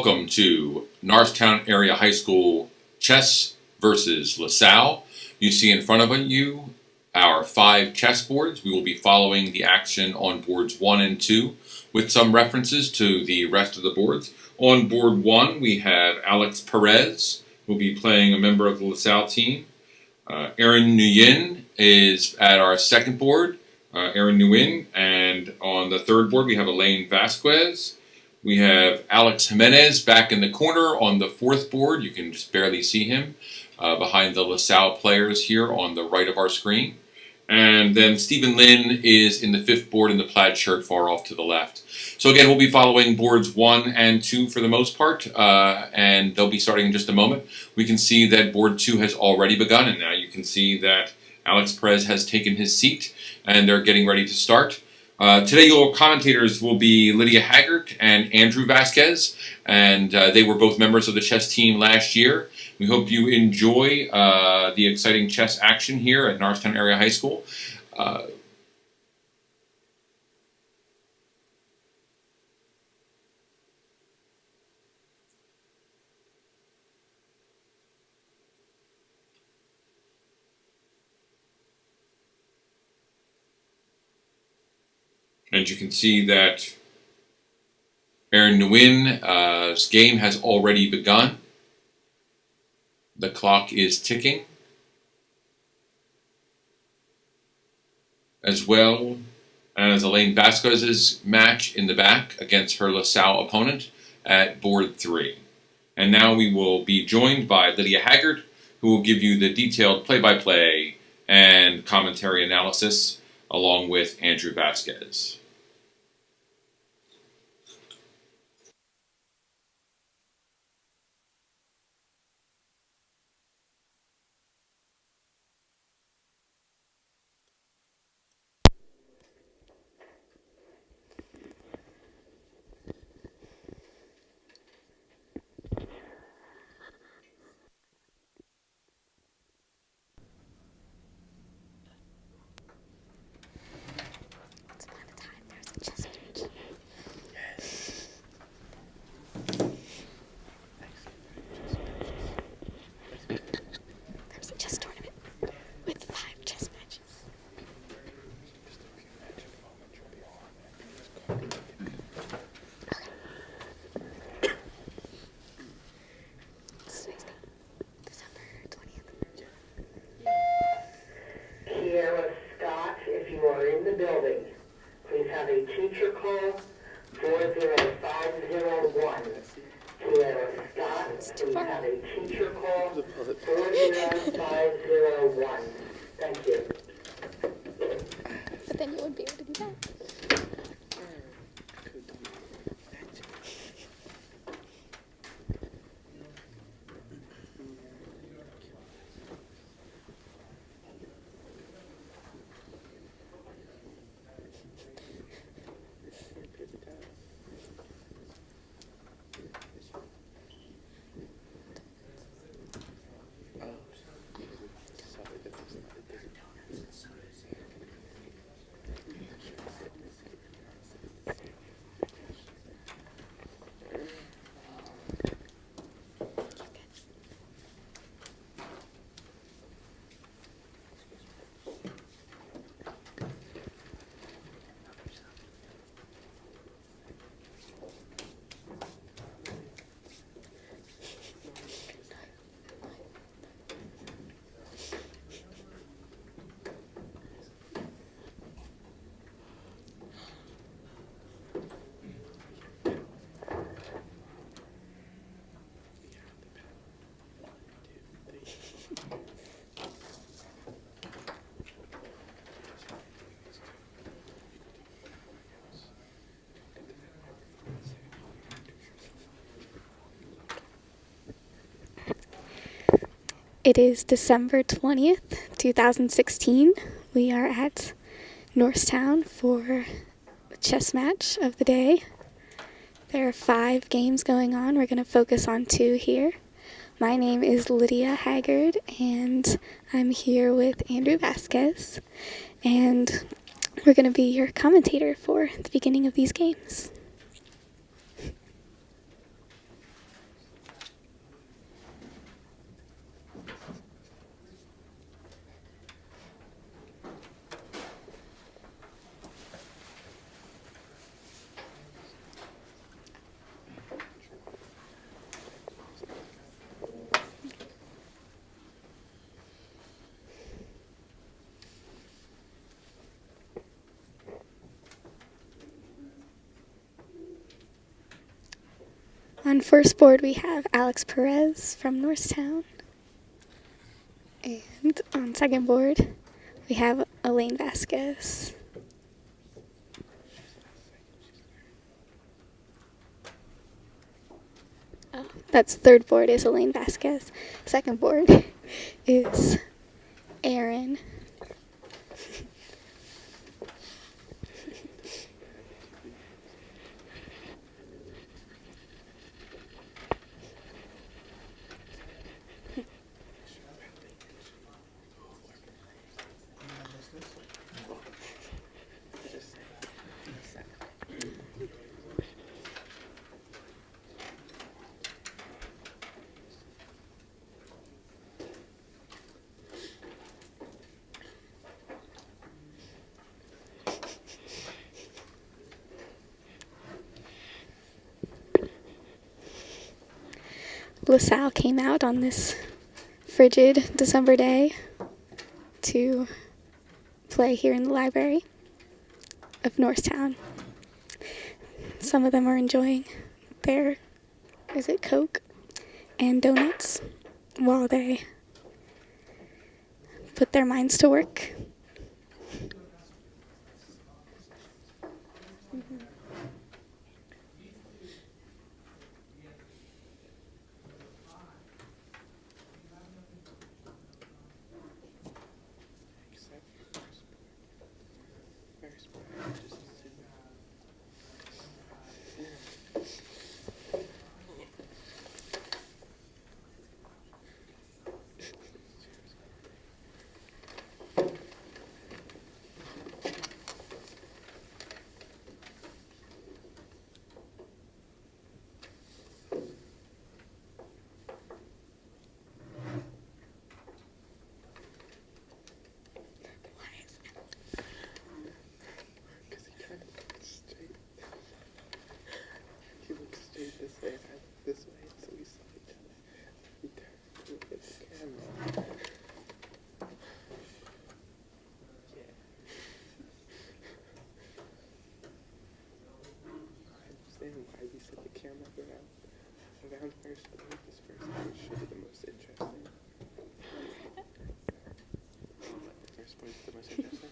welcome to Norristown Area High School Chess versus LaSalle. You see in front of you our 5 chess boards. We will be following the action on boards 1 and 2 with some references to the rest of the boards. On board 1 we have Alex Perez, who will be playing a member of the LaSalle team. Aaron Nguyen is at our second board, Aaron Nguyen, and on the third board we have Elaine Vasquez. We have Alex Jimenez back in the corner on the fourth board. You can just barely see him behind the LaSalle players here on the right of our screen. And then Stephen Lin is in the fifth board in the plaid shirt far off to the left. So again, we'll be following boards 1 and 2 for the most part, and they'll be starting in just a moment. We can see that board 2 has already begun, and now you can see that Alex Perez has taken his seat, and they're getting ready to start. Today your commentators will be Lydia Haggard and Andrew Vasquez, and they were both members of the chess team last year. We hope you enjoy the exciting chess action here at Norristown Area High School. And you can see that Aaron Nguyen's game has already begun. The clock is ticking. As well as Elaine Vasquez's match in the back against her LaSalle opponent at board 3. And now we will be joined by Lydia Haggard, who will give you the detailed play-by-play and commentary analysis, along with Andrew Vasquez. Building. Please have a teacher call 40501. Sierra Scott, please have a teacher call 40501. Thank you. But then you wouldn't be able to do that. It is December 20th, 2016. We are at Norristown for the chess match of the day. There are 5 games going on. We're going to focus on 2 here. My name is Lydia Haggard, and I'm here with Andrew Vasquez, and we're going to be your commentator for the beginning of these games. On first board, we have Alex Perez from Norristown. And on second board, we have Elaine Vasquez. Oh, that's third board is Elaine Vasquez. Second board is Aaron. Lasalle came out on this frigid December day to play here in the library of Norristown. Some of them are enjoying their, Coke and donuts while they put their minds to work. Why we set the camera around first board. This first board should be the most interesting. First board is the most interesting.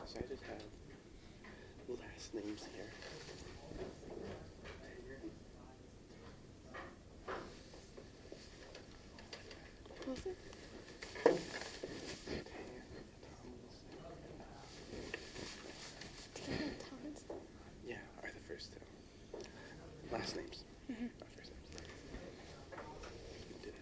So I just have last names here. What was it? Yeah, are the first two. Last names. Not first names. You did it.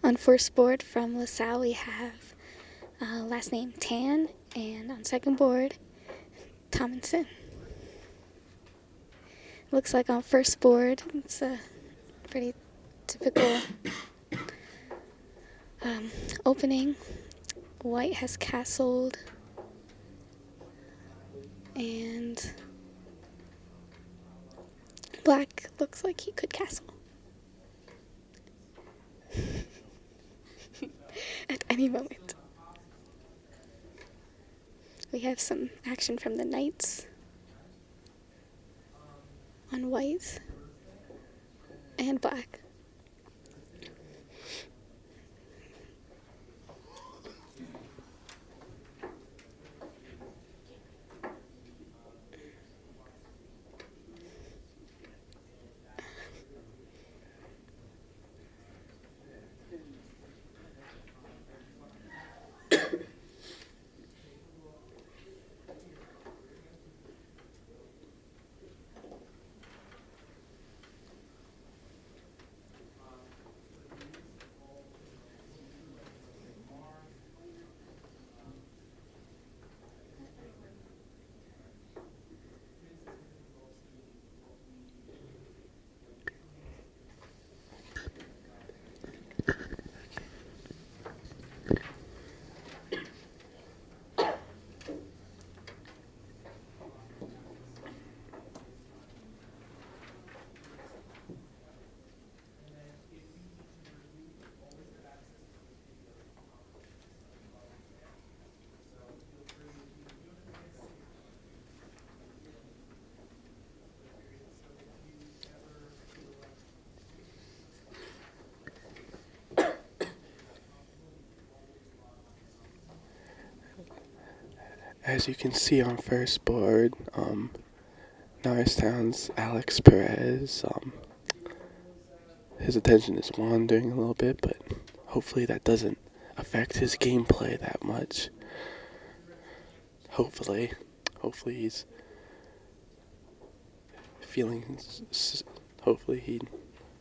On first board from LaSalle, we have last name Tan, and on second board, Tomlinson. Looks like on first board, it's a pretty typical opening. White has castled, and black looks like he could castle. At any moment. We have some action from the knights on white and black. as you can see on first board, Norristown's Alex Perez, his attention is wandering a little bit, but hopefully that doesn't affect his gameplay that much. Hopefully he's feeling, hopefully he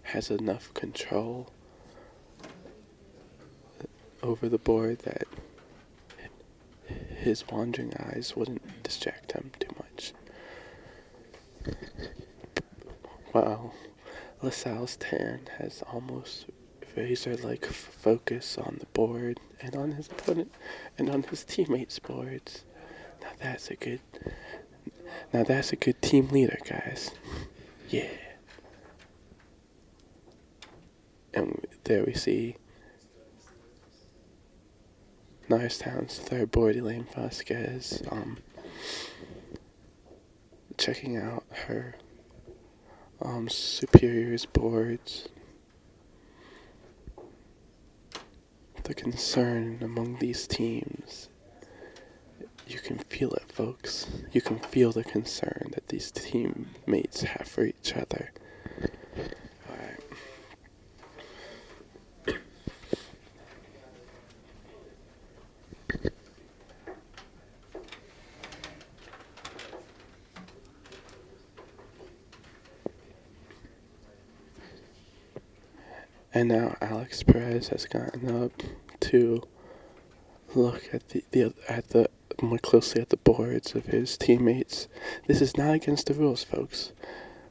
has enough control over the board that his wandering eyes wouldn't distract him too much. Wow, LaSalle's turn has almost razor-like focus on the board and on his opponent and on his teammates' boards. Now that's a good team leader, guys. Yeah. And there we see Norristown's third board, Elaine Vasquez, checking out her superior's boards. The concern among these teams, you can feel it, folks. You can feel the concern that these teammates have for each other. Alright. And now Alex Perez has gotten up to look at the more closely at the boards of his teammates. This is not against the rules, folks.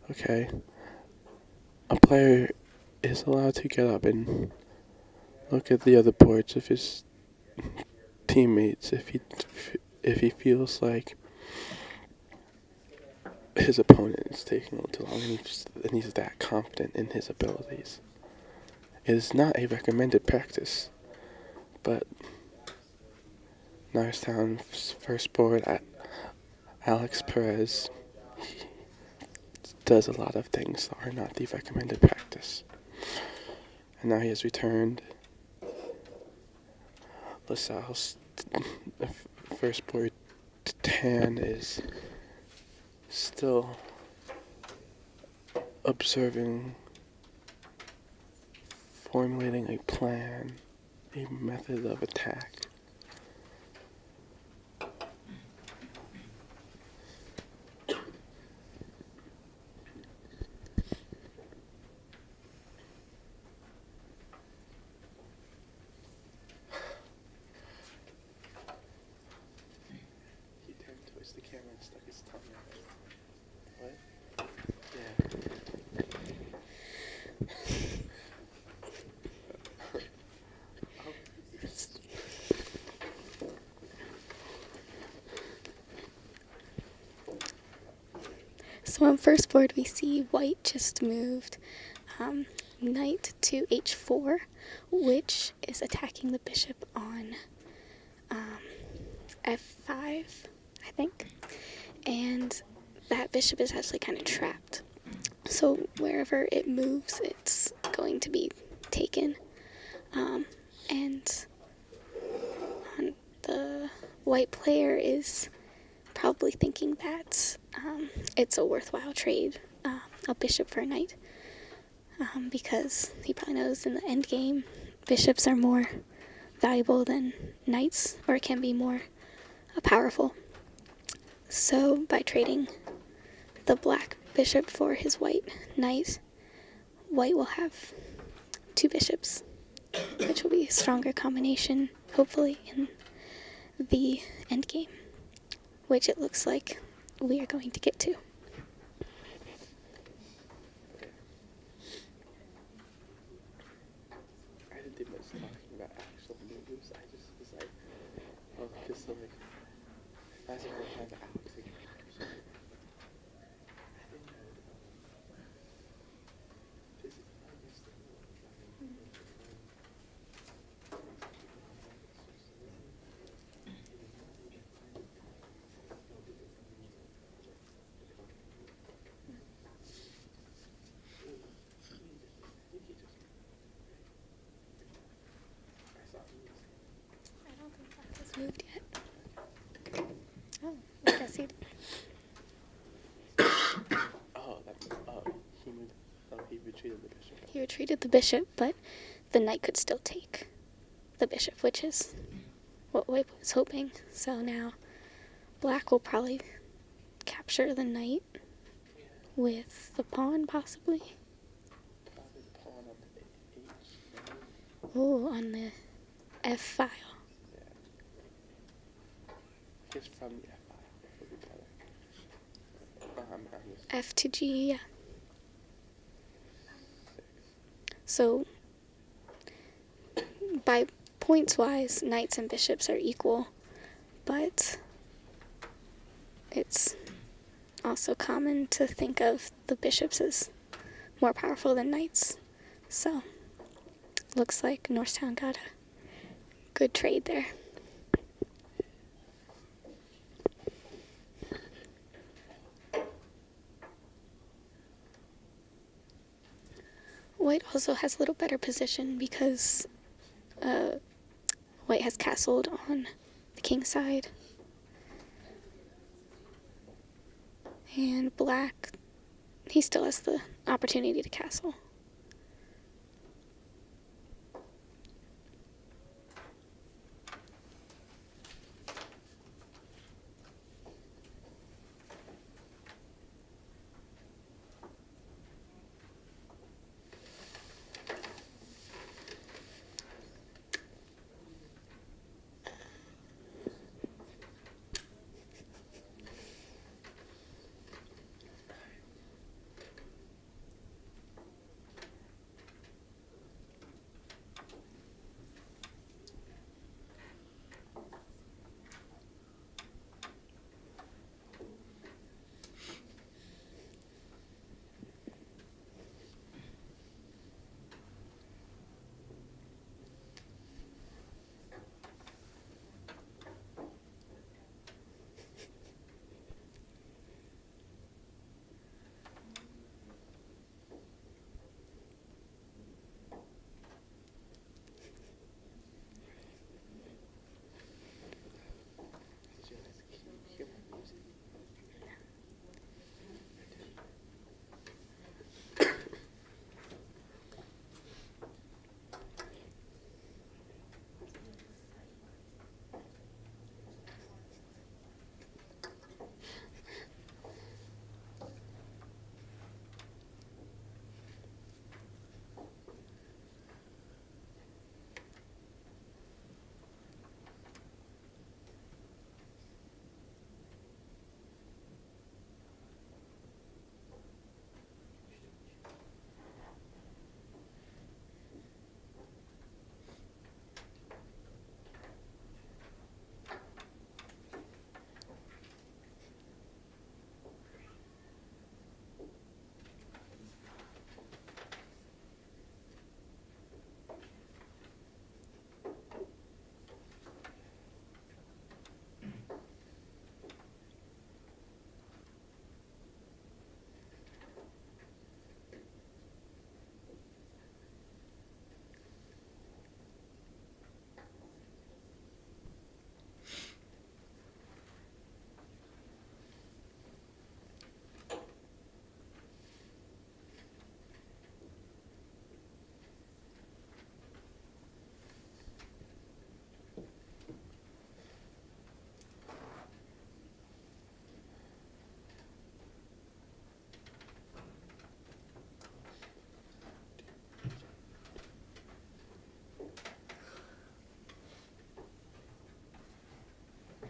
Okay, a player is allowed to get up and look at the other boards of his teammates if he feels like his opponent is taking a little too long and he's that confident in his abilities. It is not a recommended practice, but Norristown's first board at Alex Perez, he does a lot of things that are not the recommended practice. And now he has returned. LaSalle's first board Tan is still observing, formulating a plan, a method of attack. He turned towards the camera and stuck his tongue out. What? Yeah. So on first board we see white just moved knight to h4, which is attacking the bishop on f5, I think. And that bishop is actually kind of trapped. So wherever it moves, it's going to be taken. And the white player is probably thinking that it's a worthwhile trade, a bishop for a knight, because he probably knows in the end game bishops are more valuable than knights, or can be more powerful. So by trading the black bishop for his white knight, white will have two bishops, which will be a stronger combination, hopefully, in the end game, which it looks like we are going to get to. I didn't think much talking about actual moves. I just was like, oh, just so like, as if I have Alex again. he retreated the bishop, but the knight could still take the bishop, which is what White was hoping. So now black will probably capture the knight with the pawn, possibly. Probably the pawn on the H. Oh, on the F file. Yeah. I guess from the F file would be better. On this F to G, yeah. 6. So, by points-wise, knights and bishops are equal, but it's also common to think of the bishops as more powerful than knights. So, looks like Norristown got a good trade there. White also has a little better position because White has castled on the king side. And black, he still has the opportunity to castle.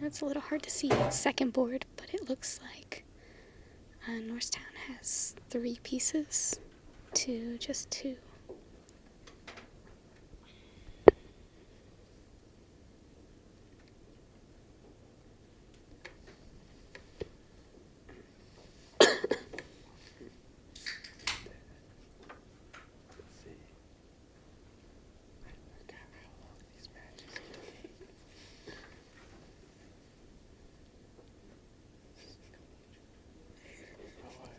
It's a little hard to see second board, but it looks like Norristown has 3 pieces to just 2. Let's see. I forgot how long these matches can take. Oh, what?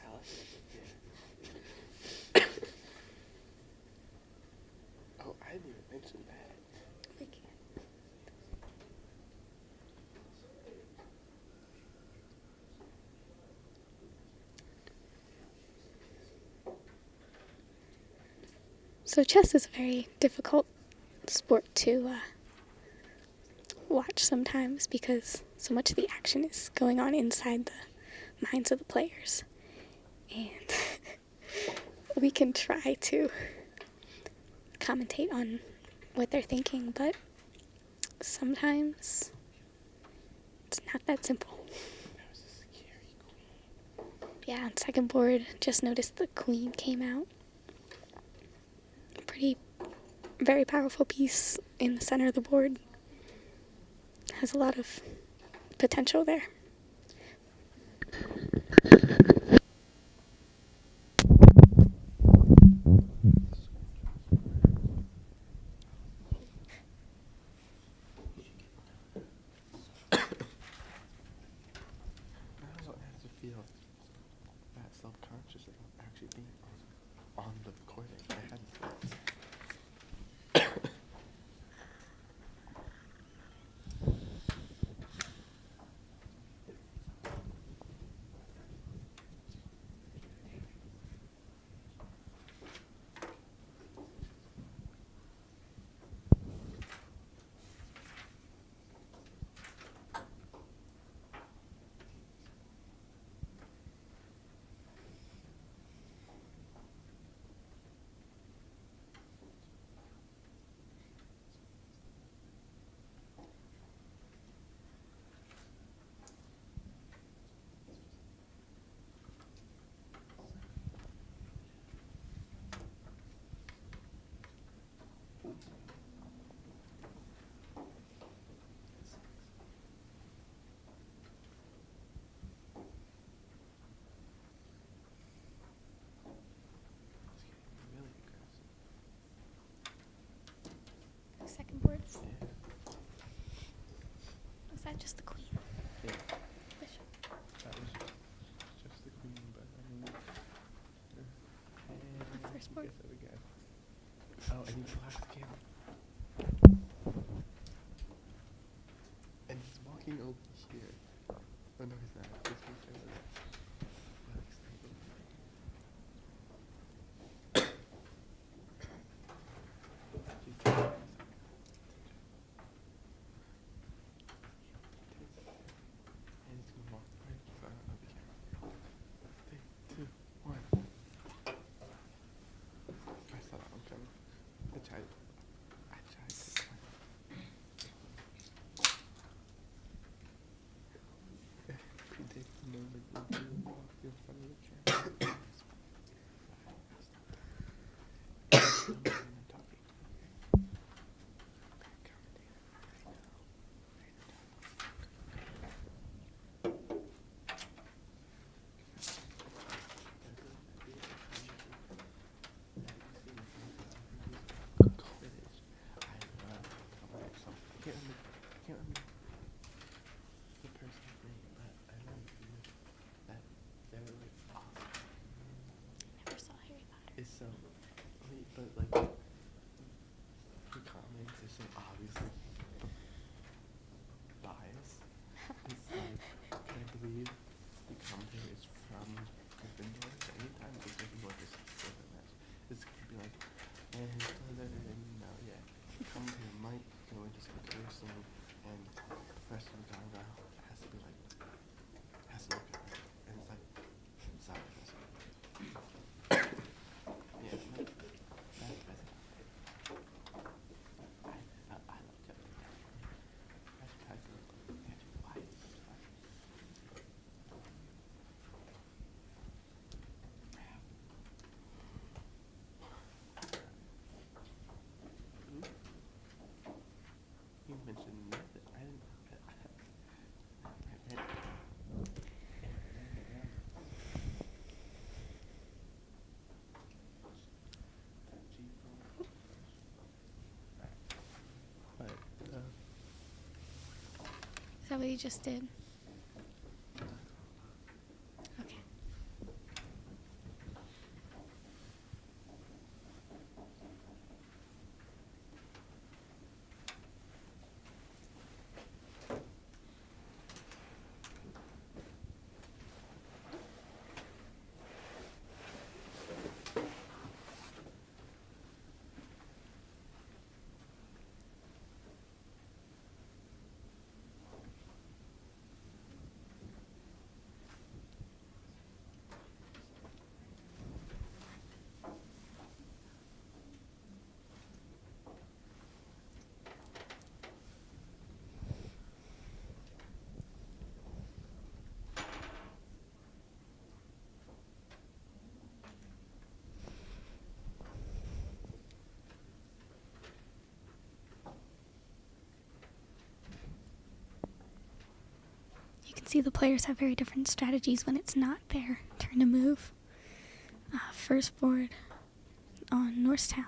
Alice? Yeah. So chess is a very difficult sport to watch sometimes because so much of the action is going on inside the minds of the players. And we can try to commentate on what they're thinking, but sometimes it's not that simple. That was a scary queen. Yeah, on second board, just noticed the queen came out. Pretty, very powerful piece in the center of the board. Has a lot of potential there. I don't have to feel that self-conscious about actually being on the recording. I hadn't felt this. Really aggressive. Second board. Yeah. Was that just the queen? Yeah. Bishop. That was just the queen, but I mean, and First you board. get that again. Oh, and you blacked the camera. And he's walking over here. Oh no, he's not. This one's over there. Black's not over there. She's taking this. And he's gonna walk right in front of the camera. 3, 2, 1. I saw that one coming. I tried to he takes a moment to walk in front of the camera. I'm talking. I can't remember the person's name, but I know that they're like awesome. Never saw Harry Potter. It's so, but like the comments are so obviously biased. It's like, I believe the commentary is from Gryffindor. So anytime the Gryffindor just says a match, it's gonna be like, and yeah, commentary might go into some cursing, and the person who's talking about has to be like, has to look at her, and it's like, sorry, that's yeah, no, that's I love Kevin. That's practically Andrew White. You mentioned nothing. I didn't. But Is that what you just did? Okay. see the players have very different strategies when it's not their turn to move. First board on Norristown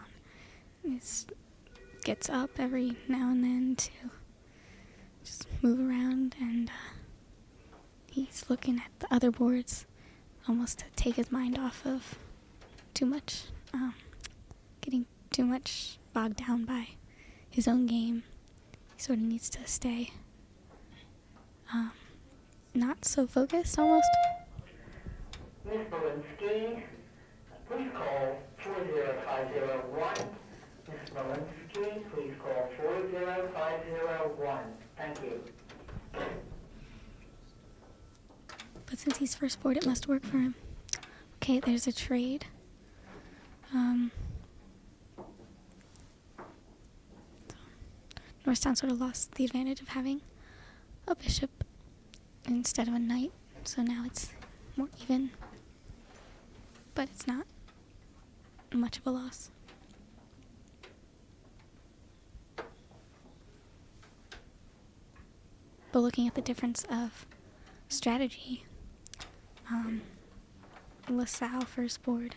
gets up every now and then to just move around, and he's looking at the other boards almost to take his mind off of too much, getting too much bogged down by his own game. He sort of needs to stay not so focused almost. Miss Malinsky, please call 40501. Miss Malinsky, please call 40501. Thank you. But since he's first board, it must work for him. Okay, there's a trade. Norristown sort of lost the advantage of having a bishop instead of a knight, so now it's more even. But it's not much of a loss. But looking at the difference of strategy, Lasalle first board,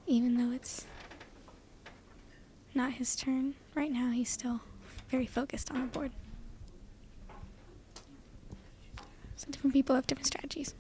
even though it's not his turn right now, he's still very focused on the board. So different people have different strategies.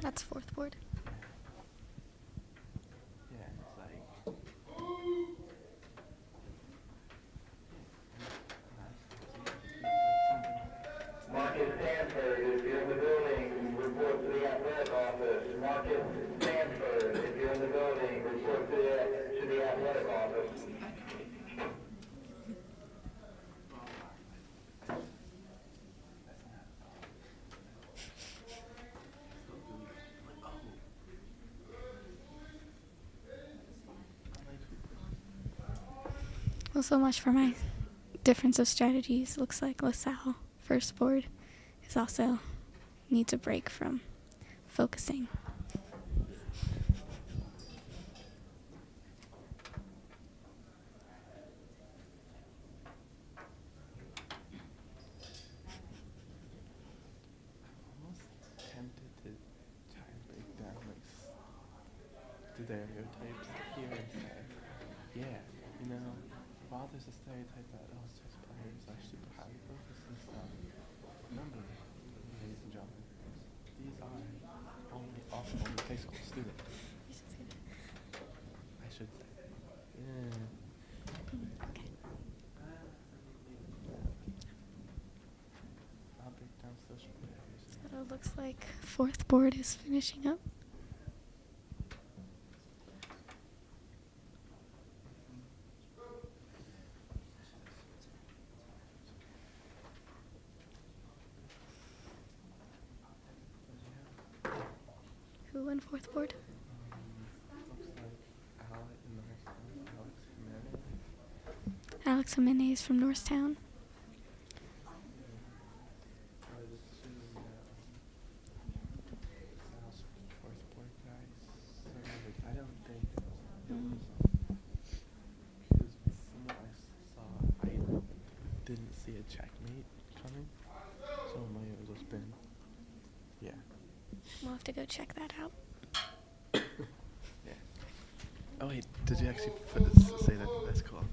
That's fourth board. Yeah, it's like Marcus Stanford, if you're in the building, report to the athletic office. Marcus Stanford, if you're in the building, report to the athletic office. Well, so much for my difference of strategies. Looks like Lasalle, first board, is also needs a break from focusing. tempted to try and break down like the stereotypes here and say, yeah, you know, while there's a stereotype that chess players are super highly focused and stuff, remember, ladies and gentlemen, these are only high school students. I should say. Yeah. I'll break down social barriers. So it looks like fourth board is finishing up. and fourth board? Alex Jimenez from Norristown. I don't think Mm. because from what I saw, I didn't see a checkmate coming, so it might have just been, yeah. We'll have to go check that out. Yeah. Oh wait, did you actually say that? That's cool.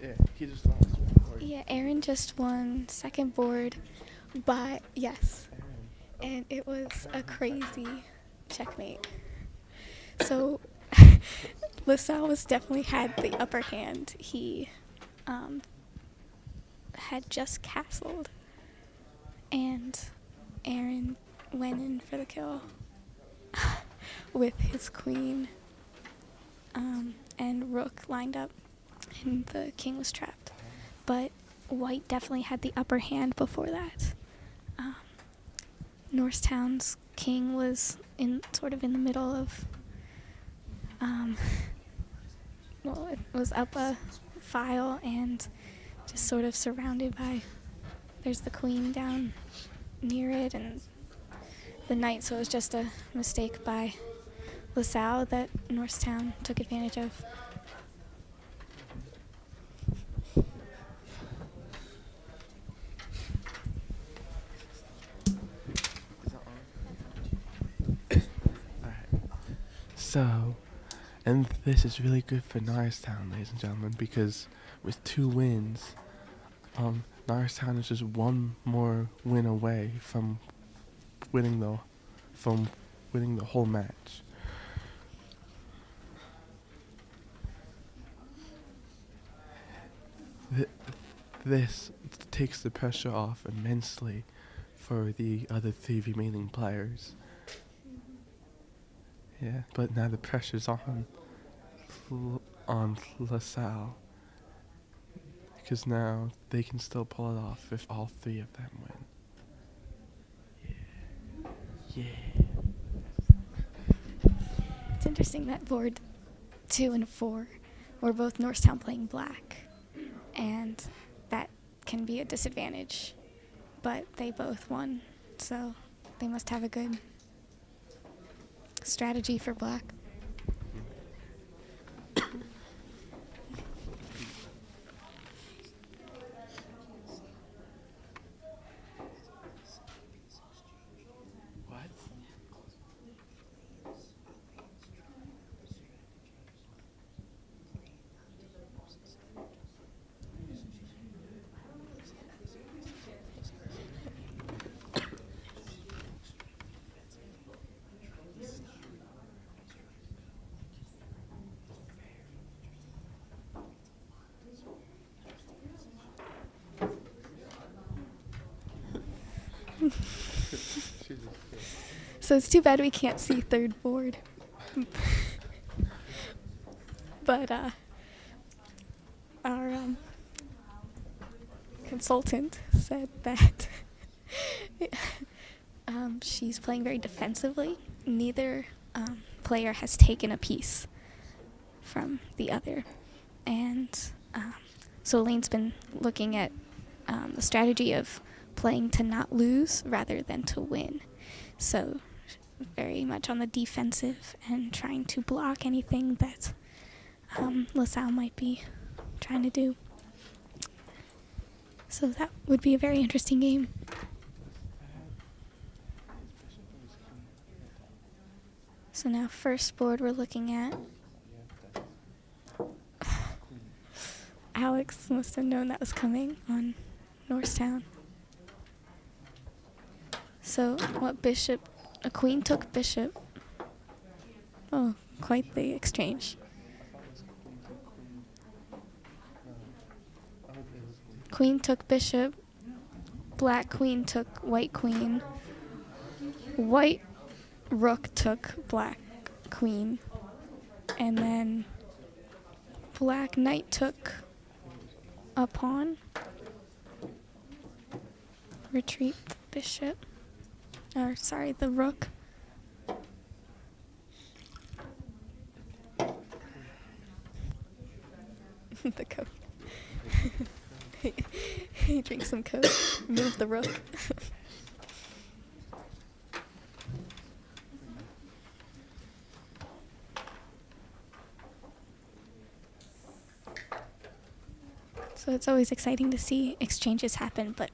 Yeah, he just lost. Yeah, Aaron just won second board, but yes. And it was a crazy checkmate. So Lasalle was definitely had the upper hand. He had just castled, and Aaron went in for the kill with his queen, and rook lined up, and the king was trapped. But white definitely had the upper hand before that. Norristown's king was sort of in the middle of, it was up a file and just sort of surrounded by, there's the queen down near it and the knight, so it was just a mistake by Lasalle that Norristown took advantage of. So, and this is really good for Norristown, ladies and gentlemen, because with 2 wins, Norristown is just one more win away from winning the whole match. This takes the pressure off immensely for the other 3 remaining players. Yeah, but now the pressure's on Lasalle, because now they can still pull it off if all 3 of them win. Yeah. It's interesting that board 2 and 4 were both Norristown playing black, and that can be a disadvantage, but they both won, so they must have a good strategy for black. What? So it's too bad we can't see third board. But our consultant said that she's playing very defensively. Neither player has taken a piece from the other. And so Elaine's been looking at the strategy of playing to not lose rather than to win. So very much on the defensive and trying to block anything that Lasalle might be trying to do. So that would be a very interesting game. So now first board we're looking at. Alex must have known that was coming on Norristown. So what bishop? A queen took bishop. Oh, quite the exchange. Queen took bishop. Black queen took white queen. White rook took black queen. And then black knight took a pawn. Retreat the bishop. Or, sorry, the rook. The coke. He drinks some coke. Move the rook. So it's always exciting to see exchanges happen, but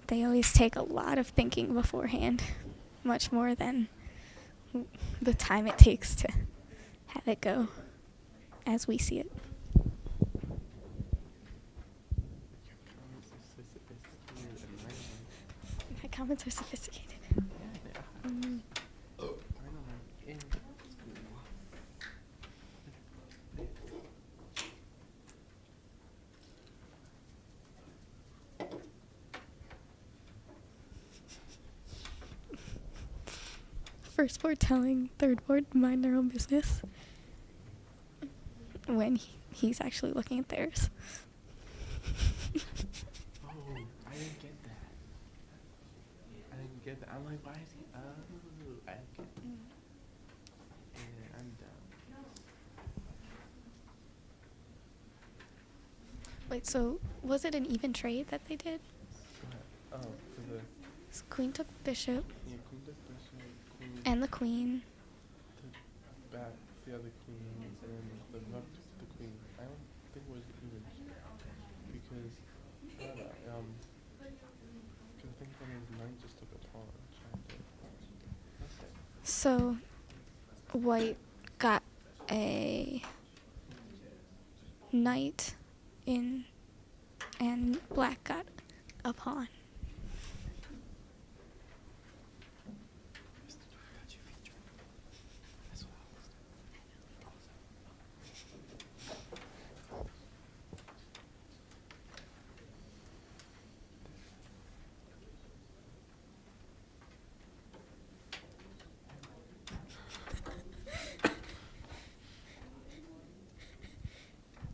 they always take a lot of thinking beforehand, much more than the time it takes to have it go as we see it. My comments are sophisticated. First board telling third board to mind their own business when he's actually looking at theirs. Oh, I didn't get that. I'm like, why is he? Oh, I get it. Yeah, I'm done. Wait, so was it an even trade that they did? Oh, for the So queen took bishop queen took bishop, queen and the queen. took back the other queen, and then the rook took the queen. I don't think it was even because I think when his knight just took a pawn. So white got a knight in and black got a pawn.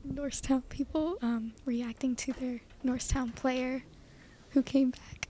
Norristown people reacting to their Norristown player who came back.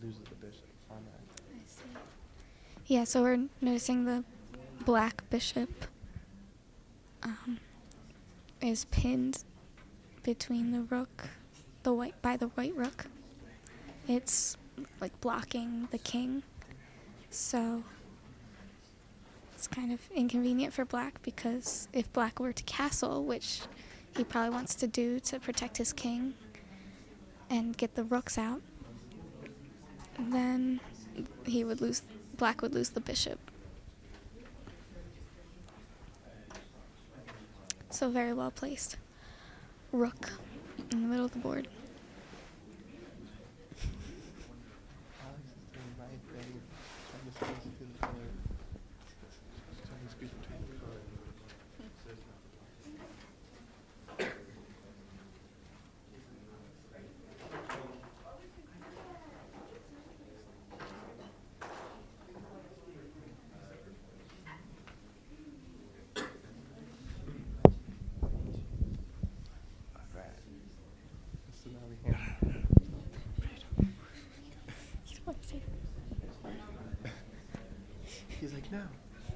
loses the bishop on that. I see. Yeah, so we're noticing the black bishop is pinned between the rook, by the white rook. It's like blocking the king, so it's kind of inconvenient for black, because if black were to castle, which he probably wants to do to protect his king and get the rooks out, then black would lose the bishop. So very well placed. Rook in the middle of the board. Alex is doing the right thing, trying to squeeze through the color. Trying to squeeze between the color. Alright. So now we have. He's like, no.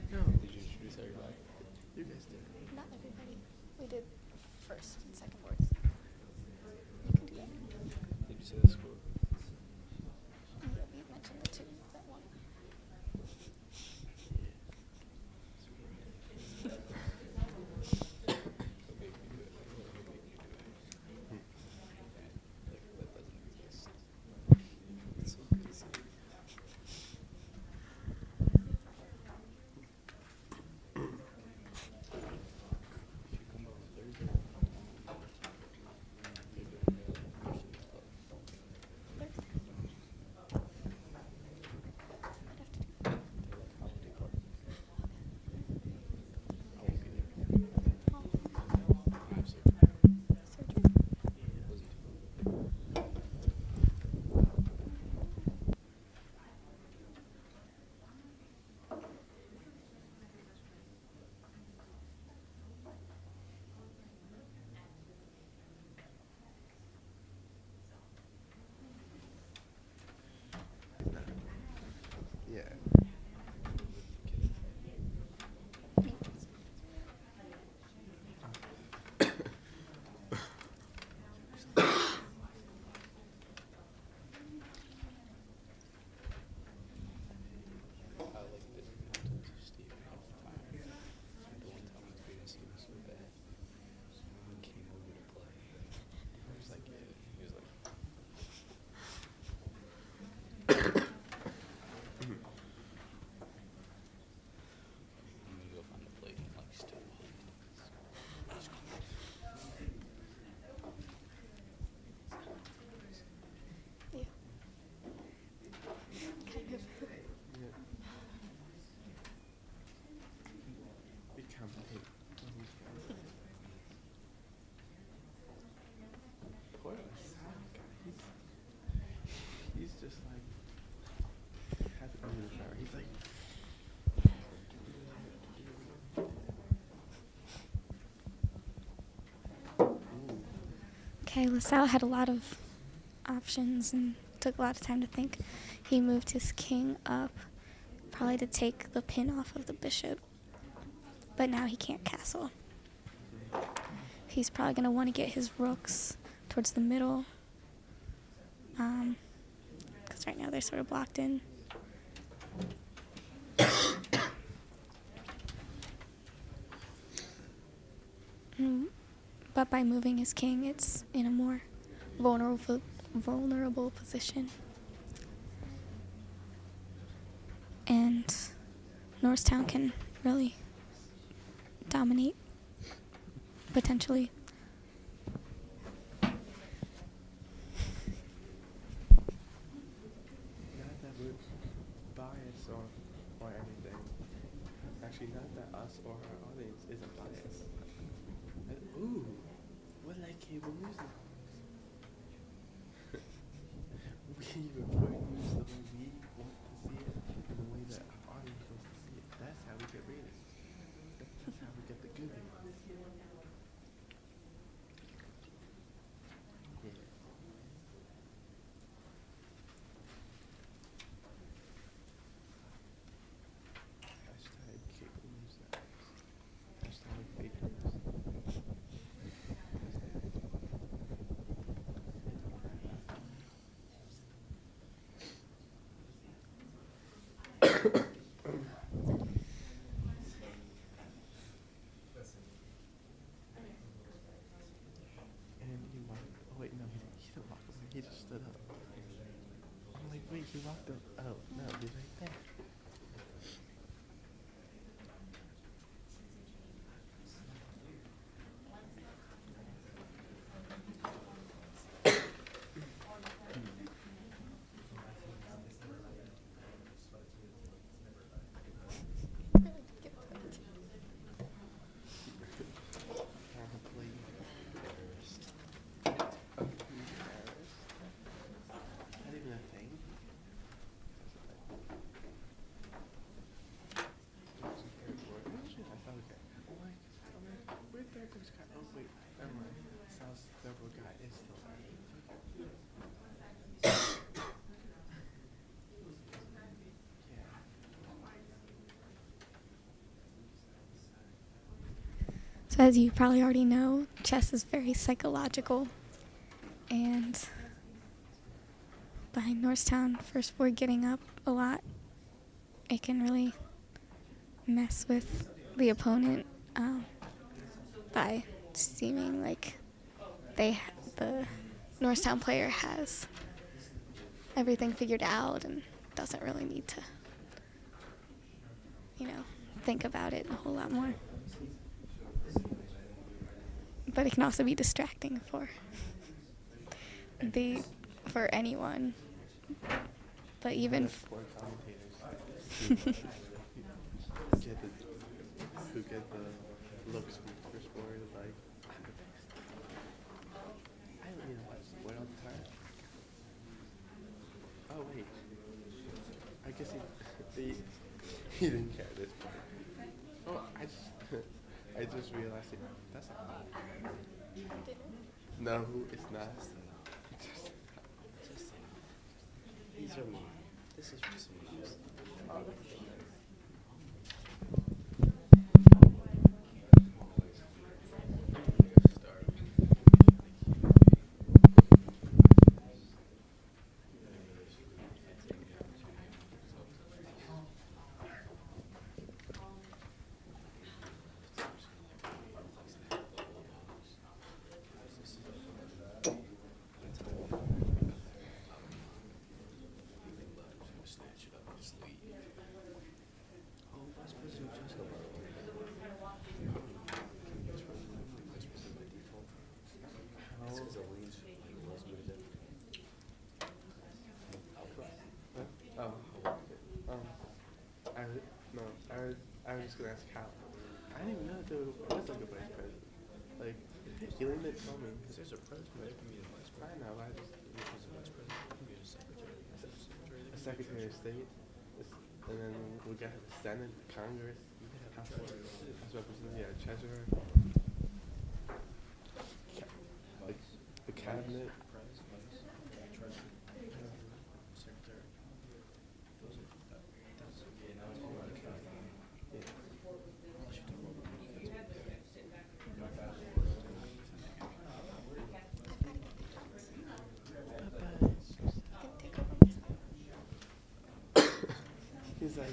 Did you introduce everybody? You guys did. Not everybody. We did first and second boards. You can do that. Did you say the score? We mentioned the two that won. Yeah. Poor Lasalle guy. He's just like had to go in the shower. He's like Okay, Lasalle had a lot of options and took a lot of time to think. He moved his king up, probably to take the pin off of the bishop. But now he can't castle. He's probably going to want to get his rooks towards the middle, because right now they're sort of blocked in. But by moving his king, it's in a more vulnerable position. And Norristown can really dominate, potentially. not that we're biased or anything. Actually, not that us or our audience isn't biased. Ooh, what like cable news now? We report news the way we want to see it and the way that our audience wants to see it. That's how we get ratings. That's how we get the good ratings. Yeah. He just stood up. I'm like, wait, he walked up. Oh, no, he's right there. Probably embarrassed. Embarrassed? Not even a thing? I thought, okay. I'm like, where'd Bearco's guy? Oh, wait, never mind. South Double guy is still there. Yeah. So as you probably already know, chess is very psychological, and by Norristown first board getting up a lot, it can really mess with the opponent by seeming like the Norristown player has everything figured out and doesn't really need to, think about it a whole lot more. But it can also be distracting for anyone. But even Poor commentators who get the looks from the first board of like, I'm the best. I don't need to watch the board all the time. Oh wait, I guess he didn't care at this point. Oh, I just realized that's not. No, it's not. These are mine. This is for someone else. I was just gonna ask how. I didn't even know there was like a vice president. Like, Keelan didn't tell me. Because there's a president, there can be a vice I president. know, There's a vice president, there can be a secretary. a Secretary of State, and then we got the Senate, Congress, You could have a House treasurer too. Representative, yeah, Treasurer, like the Cabinet. Vice, treasurer, secretary. Those are, that's a lot of cabinet. Yeah. Unless you talk about He's like,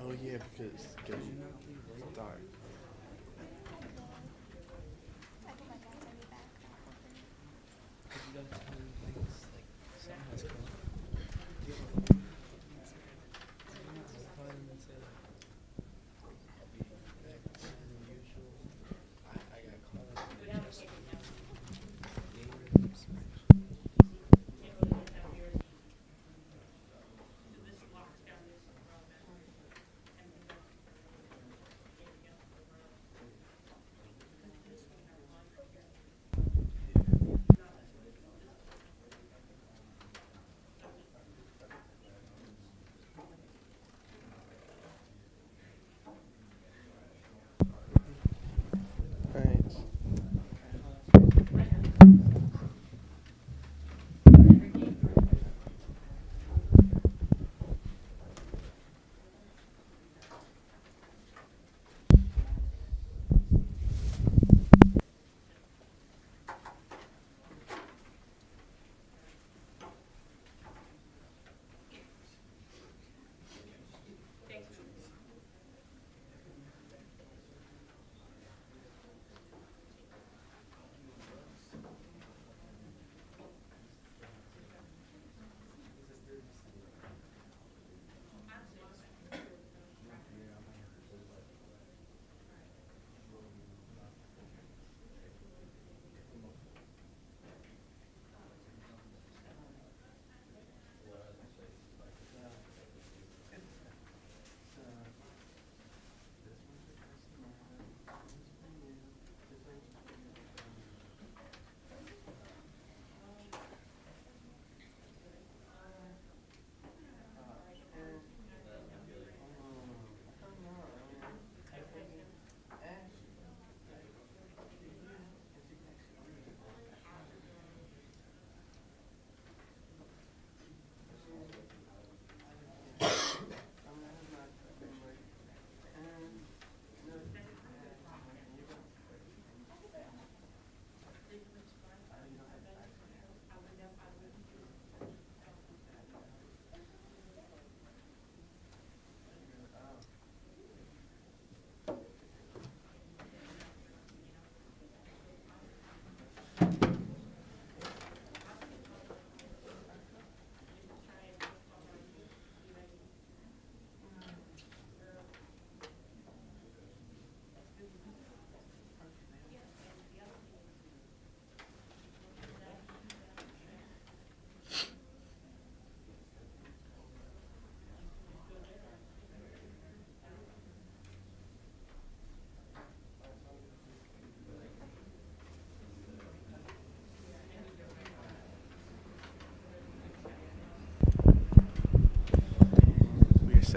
oh yeah, because it's getting dark. you gotta tell me things like someone has come. I'll even say that. Unusual. I got caught up in the chess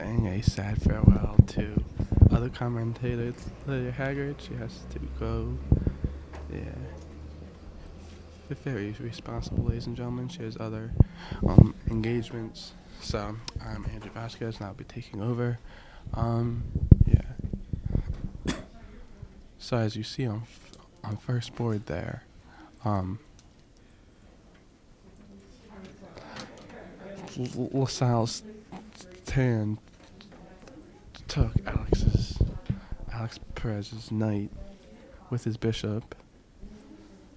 saying a sad farewell to other commentators. Lydia Haggard, she has to go. Yeah. Very responsible, ladies and gentlemen. She has other engagements. So I'm Andrew Vasquez, and I'll be taking over. Yeah. So as you see on first board there, Lasalle's tan took Alex Perez's knight with his bishop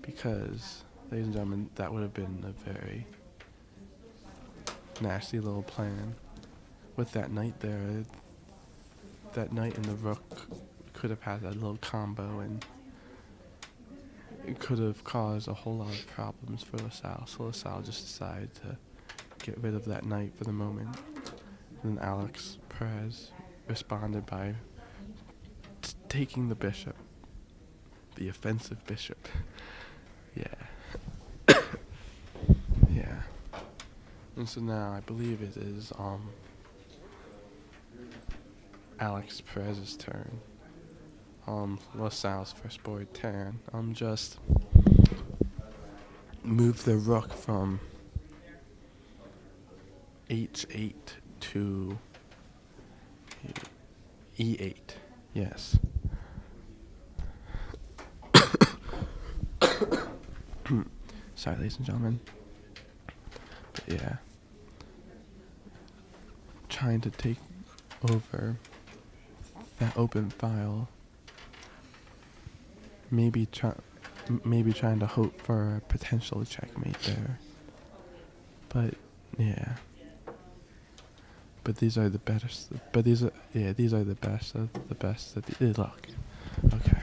because, ladies and gentlemen, that would have been a very nasty little plan. With that knight there, that knight and the rook could have had a little combo, and it could have caused a whole lot of problems for Lasalle. So Lasalle just decided to get rid of that knight for the moment. And then Alex Perez responded by taking the bishop, the offensive bishop. Yeah. Yeah. And so now I believe it is Alex Perez's turn. Lasalle's first board turn. Just move the rook from h8 to e8. Yes. Sorry, ladies and gentlemen. But yeah. Trying to take over that open file. Maybe trying to hope for a potential checkmate there. But yeah. But these are the best. But these are the best of the best. Look. Okay.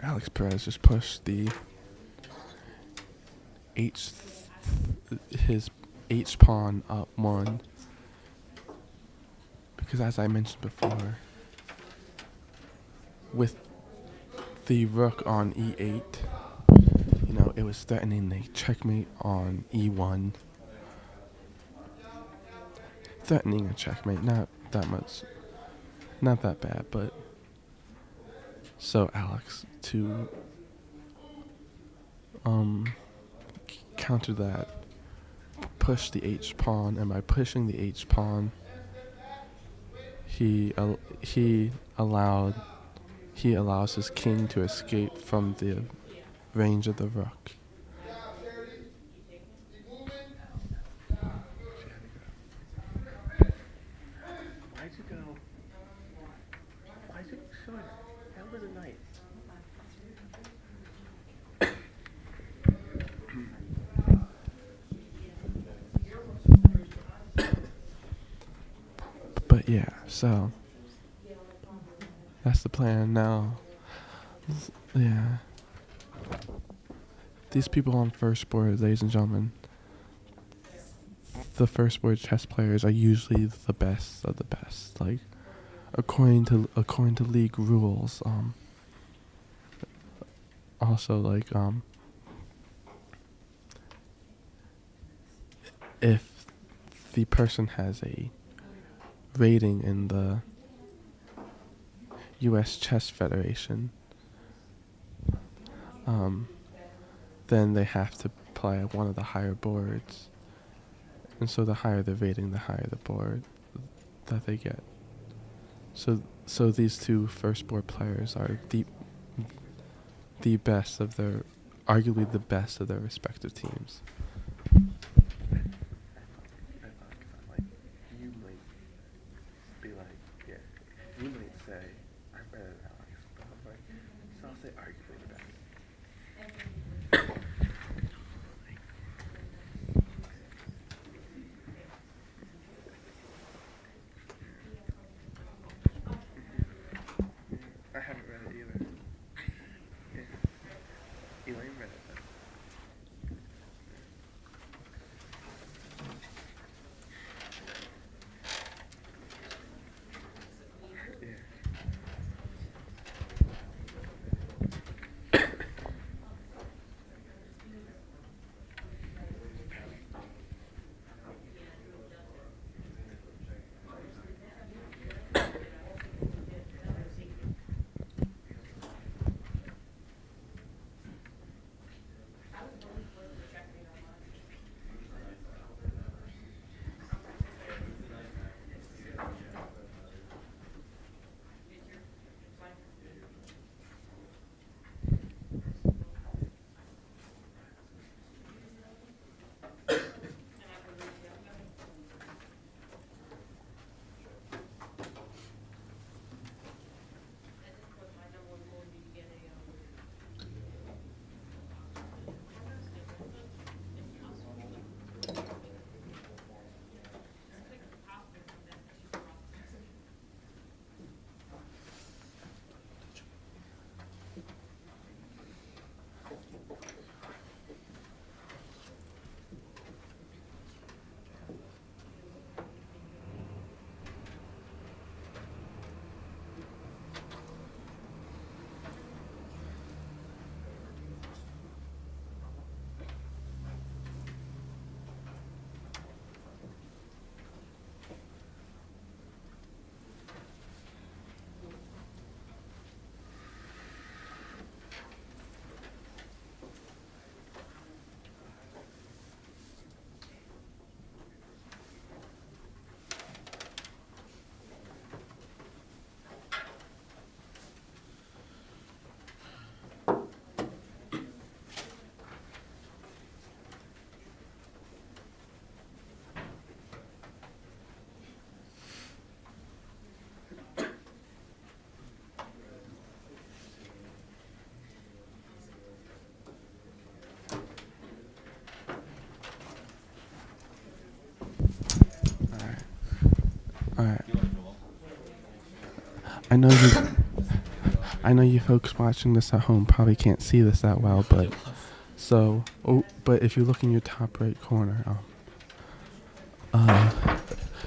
Alex Perez just pushed his H pawn up one. Because as I mentioned before, with the rook on e8, it was threatening a checkmate on e1. Threatening a checkmate, not that much, not that bad, but so Alex to counter that, push the h pawn, and by pushing the h pawn, he allows his king to escape from the range of the rook. Why'd you go? Why'd you show it? That was a knight. But yeah, so that's the plan now. Yeah. These people on first board, ladies and gentlemen, the first board chess players are usually the best of the best. Like, according to league rules, also like if the person has a rating in the U.S. Chess Federation, then they have to play at one of the higher boards. And so the higher the rating, the higher the board that they get. So these two first board players are the best of their, arguably the best of their respective teams. You might be like, yeah, you might say, I'm better than Alex, but I'm like, so I'll say arguably the best. I haven't read it either. Yeah. Elaine read it though. Alright. I know you folks watching this at home probably can't see this that well, but but if you look in your top right corner,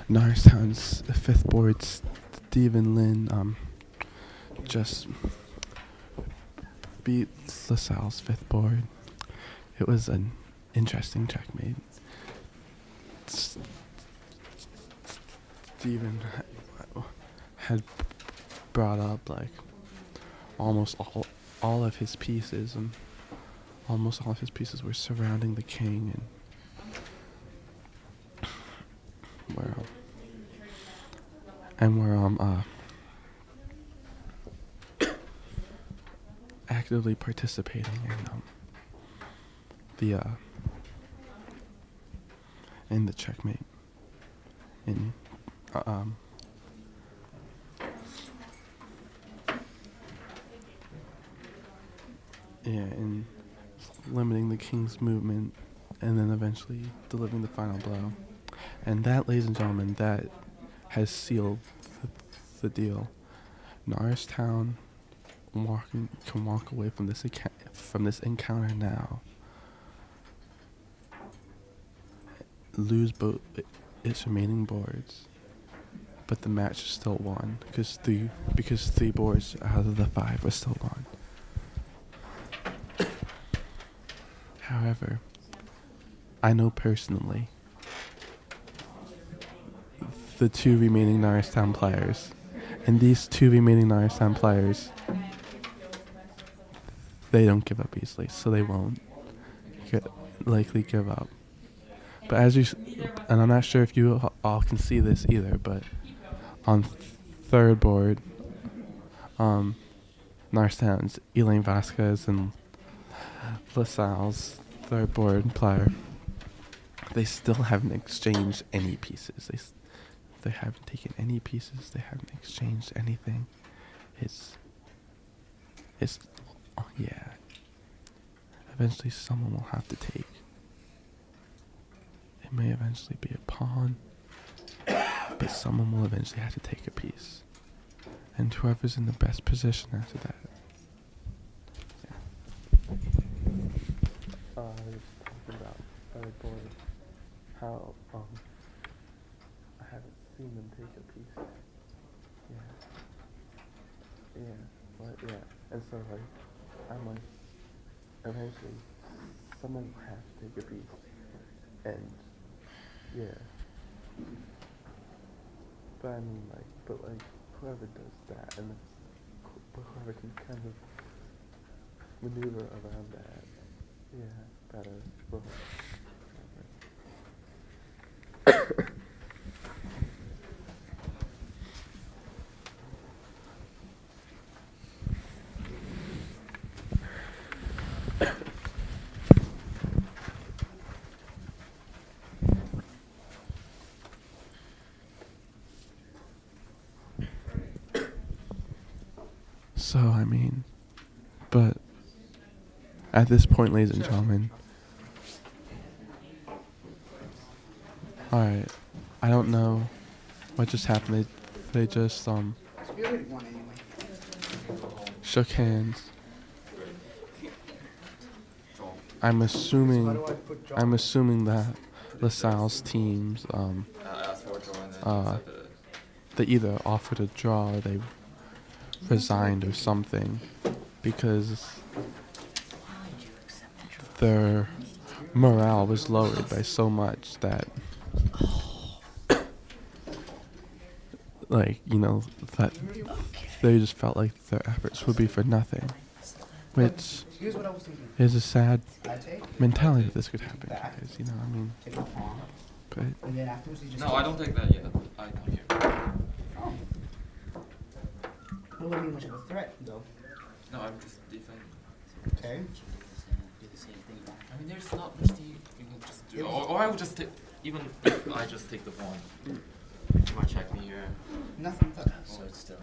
Norristown's fifth board, Stephen Lynn, just beat LaSalle's fifth board. It was an interesting checkmate. Stephen had brought up like almost all of his pieces, and almost all of his pieces were surrounding the king, and were actively participating in the checkmate. In limiting the king's movement, and then eventually delivering the final blow. And that, ladies and gentlemen, that has sealed the deal. Norristown can walk away from this encounter now, lose both its remaining boards, but the match is still won because three boards out of the 5 are still won. However, I know personally the 2 remaining Norristown players, and these 2 remaining Norristown players, they don't give up easily, so they won't likely give up. But and I'm not sure if you all can see this either, but on third board, Norristown's Elaine Vasquez and LaSalle's third board player, they still haven't exchanged any pieces. They haven't taken any pieces. They haven't exchanged anything. It's yeah. Eventually someone will have to take. It may eventually be a pawn, but someone will eventually have to take a piece. And whoever's in the best position after that. I was talking about third board, how I haven't seen them take a piece. And so I'm like, eventually someone will have to take a piece, and but I mean whoever does that, and whoever can kind of maneuver around that, better. Well, so I mean, but at this point, ladies and gentlemen, alright, I don't know what just happened. They just shook hands. I'm assuming that LaSalle's teams they either offered a draw or they resigned or something, because their morale was lowered by so much that that they just felt like their efforts would be for nothing, which is a sad mentality that this could happen, because but No, I don't take that yet. I don't hear. Oh. Well, wouldn't be much of a threat, though. No, I'm just defending. Okay. I mean, there's not much you can just do. Or I would just take, even if I just take the pawn. You might check me here. Nothing. So it's still.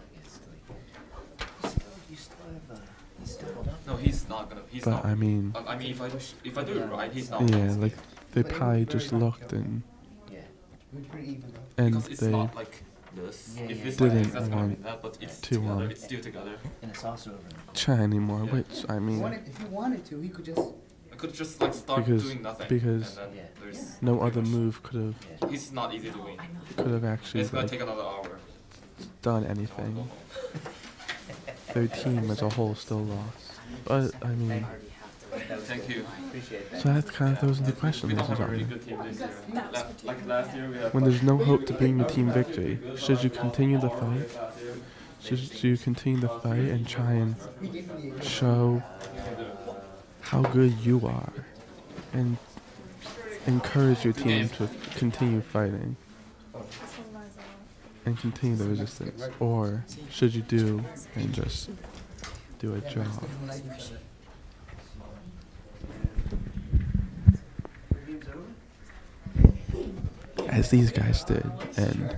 You still have he's still hold up. No, he's not gonna. He's but not. I mean, if I do it right, he's not. they probably just looked and We're pretty even, though. and Because it's they not like this. Yeah, If yeah, it's yeah. like this, Didn't that's gonna be want that, but it's to, together. It's still together. And it's also over in the corner. try anymore, Yeah. which I mean, If he wanted to, he could just. I could just like start Because- doing nothing. because and then Yeah. there's no pretty other much- move could He's not easy to win. have actually It's gonna like, take another hour. done So I'll go anything. home. Their team as a whole still lost. But I mean, Thank you. Appreciate that. so that kind of throws into question, We ladies don't and have a really gentlemen. good team this year. Like last year, we had. When there's no hope to bring your team victory, should you continue the fight? Should you continue the fight and try and show how good you are and encourage your team to continue fighting and continue the resistance? Or should you do and just do a job? As these guys did, and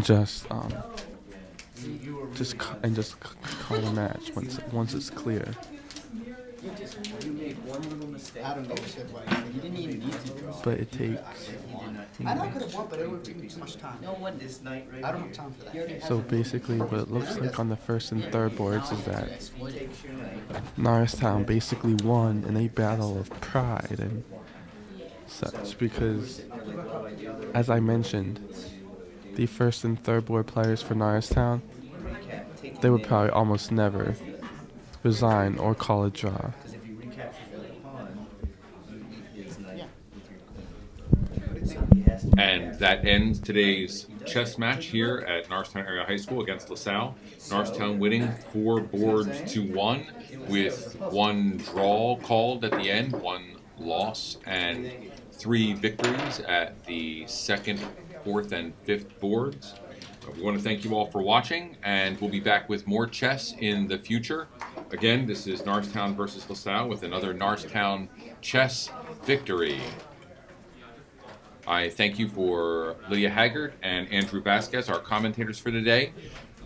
just call a match once it's clear. You made one little mistake. I don't know. You didn't even need to draw. But it takes You did not I take know I could have won, but it would take me too much time. No one this night right I don't here. have time for that. so basically what it looks like on the first and third boards is that Takes your night. Norristown basically won in a battle of pride and such because, as I mentioned, the first and third board players for Norristown, they would probably almost never resign or call a draw. Because if you recapture the pawn, you eat his knight with your queen. So he has to And that ends today's chess match here at Norristown Area High School against Lasalle. Norristown winning 4 boards to 1 with 1 draw called at the end, 1 loss, and 3 victories at the 2nd, 4th, and 5th boards. We want to thank you all for watching, and we'll be back with more chess in the future. Again, this is Norristown versus LaSalle with another Norristown chess victory. I thank you for Lydia Haggard and Andrew Vasquez, our commentators for today.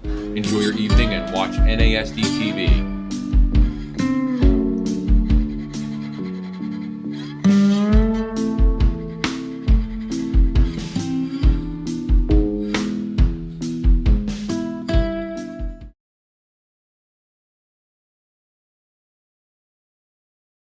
Enjoy your evening and watch NASD TV.